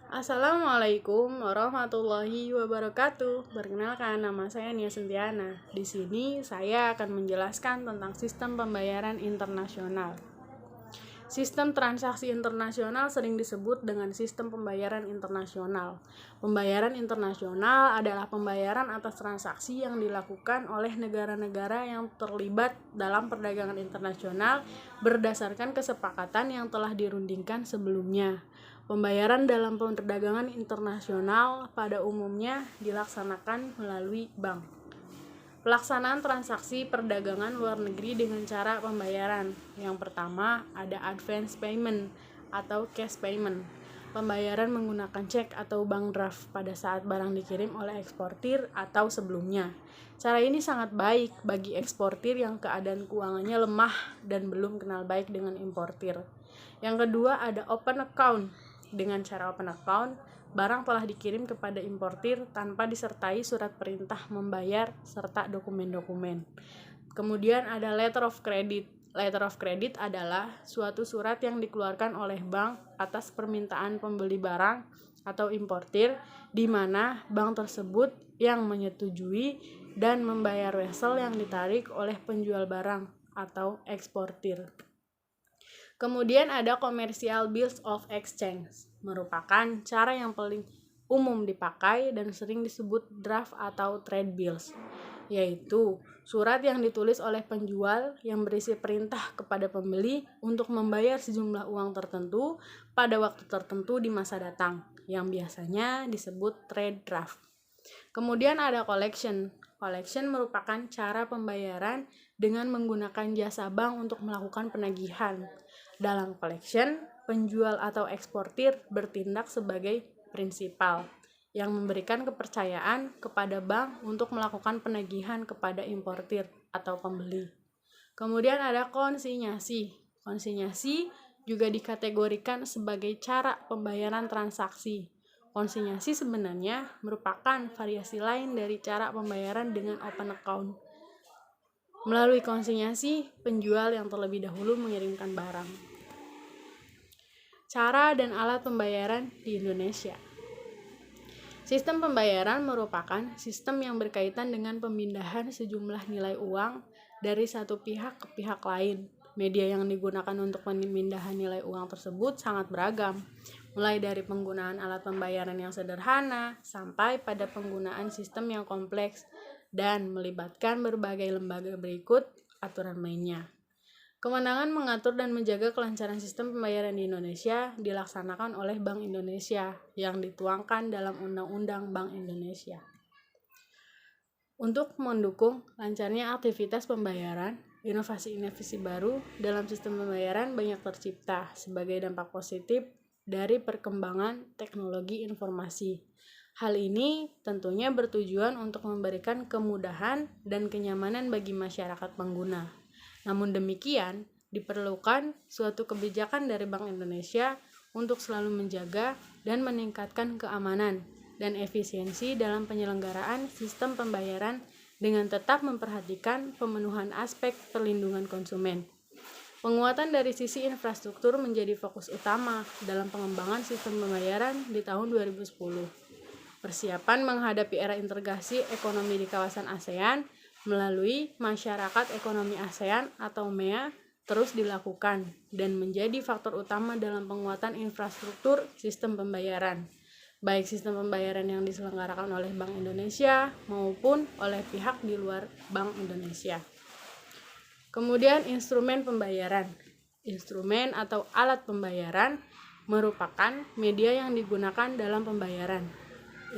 Assalamualaikum warahmatullahi wabarakatuh. Perkenalkan, nama saya Nia Sentiana. Di sini saya akan menjelaskan tentang sistem pembayaran internasional. Sistem transaksi internasional sering disebut dengan sistem pembayaran internasional. Pembayaran internasional adalah pembayaran atas transaksi yang dilakukan oleh negara-negara yang terlibat dalam perdagangan internasional berdasarkan kesepakatan yang telah dirundingkan sebelumnya. Pembayaran dalam perdagangan internasional pada umumnya dilaksanakan melalui bank. Pelaksanaan transaksi perdagangan luar negeri dengan cara pembayaran. Yang pertama ada advance payment atau cash payment. Pembayaran menggunakan cek atau bank draft pada saat barang dikirim oleh eksportir atau sebelumnya. Cara ini sangat baik bagi eksportir yang keadaan keuangannya lemah dan belum kenal baik dengan importir. Yang kedua ada open account. Dengan cara open account, barang telah dikirim kepada importir tanpa disertai surat perintah membayar serta dokumen-dokumen. Kemudian ada letter of credit. Letter of credit adalah suatu surat yang dikeluarkan oleh bank atas permintaan pembeli barang atau importir, di mana bank tersebut yang menyetujui dan membayar wesel yang ditarik oleh penjual barang atau eksportir. Kemudian ada commercial bills of exchange, merupakan cara yang paling umum dipakai dan sering disebut draft atau trade bills, yaitu surat yang ditulis oleh penjual yang berisi perintah kepada pembeli untuk membayar sejumlah uang tertentu pada waktu tertentu di masa datang, yang biasanya disebut trade draft. Kemudian ada collection. Collection merupakan cara pembayaran dengan menggunakan jasa bank untuk melakukan penagihan. Dalam collection, penjual atau eksportir bertindak sebagai prinsipal yang memberikan kepercayaan kepada bank untuk melakukan penagihan kepada importir atau pembeli. Kemudian ada konsinyasi. Konsinyasi juga dikategorikan sebagai cara pembayaran transaksi. Konsinyasi sebenarnya merupakan variasi lain dari cara pembayaran dengan open account. Melalui konsinyasi, penjual yang terlebih dahulu mengirimkan barang. Cara dan alat pembayaran di Indonesia. Sistem pembayaran merupakan sistem yang berkaitan dengan pemindahan sejumlah nilai uang dari satu pihak ke pihak lain. Media yang digunakan untuk pemindahan nilai uang tersebut sangat beragam, mulai dari penggunaan alat pembayaran yang sederhana sampai pada penggunaan sistem yang kompleks dan melibatkan berbagai lembaga berikut aturan mainnya. Kewenangan mengatur dan menjaga kelancaran sistem pembayaran di Indonesia dilaksanakan oleh Bank Indonesia yang dituangkan dalam Undang-Undang Bank Indonesia. Untuk mendukung lancarnya aktivitas pembayaran, inovasi-inovasi baru dalam sistem pembayaran banyak tercipta sebagai dampak positif dari perkembangan teknologi informasi. Hal ini tentunya bertujuan untuk memberikan kemudahan dan kenyamanan bagi masyarakat pengguna. Namun demikian, diperlukan suatu kebijakan dari Bank Indonesia untuk selalu menjaga dan meningkatkan keamanan dan efisiensi dalam penyelenggaraan sistem pembayaran dengan tetap memperhatikan pemenuhan aspek perlindungan konsumen. Penguatan dari sisi infrastruktur menjadi fokus utama dalam pengembangan sistem pembayaran di tahun 2010. Persiapan menghadapi era integrasi ekonomi di kawasan ASEAN melalui Masyarakat Ekonomi ASEAN atau MEA terus dilakukan dan menjadi faktor utama dalam penguatan infrastruktur sistem pembayaran, baik sistem pembayaran yang diselenggarakan oleh Bank Indonesia maupun oleh pihak di luar Bank Indonesia. Kemudian instrumen pembayaran. Instrumen atau alat pembayaran merupakan media yang digunakan dalam pembayaran.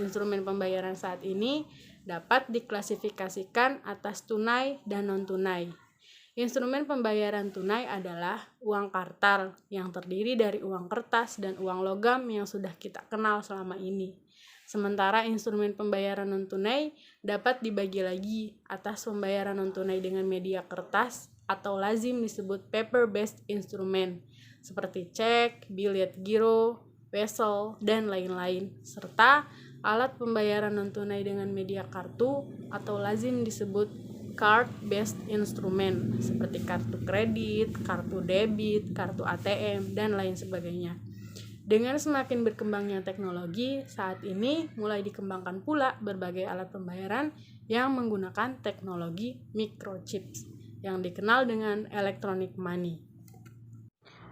Instrumen pembayaran saat ini dapat diklasifikasikan atas tunai dan non-tunai. Instrumen pembayaran tunai adalah uang kartal yang terdiri dari uang kertas dan uang logam yang sudah kita kenal selama ini. Sementara instrumen pembayaran non-tunai dapat dibagi lagi atas pembayaran non-tunai dengan media kertas atau lazim disebut paper-based instrument seperti cek, billet giro, wesel, dan lain-lain, serta alat pembayaran non-tunai dengan media kartu atau lazim disebut card-based instrument seperti kartu kredit, kartu debit, kartu ATM, dan lain sebagainya. Dengan semakin berkembangnya teknologi, saat ini mulai dikembangkan pula berbagai alat pembayaran yang menggunakan teknologi microchips yang dikenal dengan electronic money.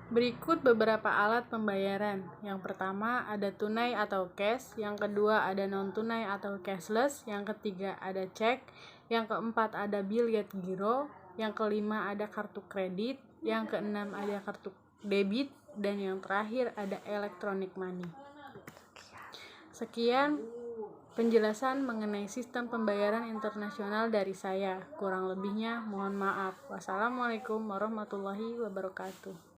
Berikut beberapa alat pembayaran. Yang pertama ada tunai atau cash, yang kedua ada non-tunai atau cashless, yang ketiga ada cek, yang keempat ada billet giro, yang kelima ada kartu kredit, yang keenam ada kartu debit, dan yang terakhir ada electronic money. Sekian penjelasan mengenai sistem pembayaran internasional dari saya. Kurang lebihnya mohon maaf. Wassalamualaikum warahmatullahi wabarakatuh.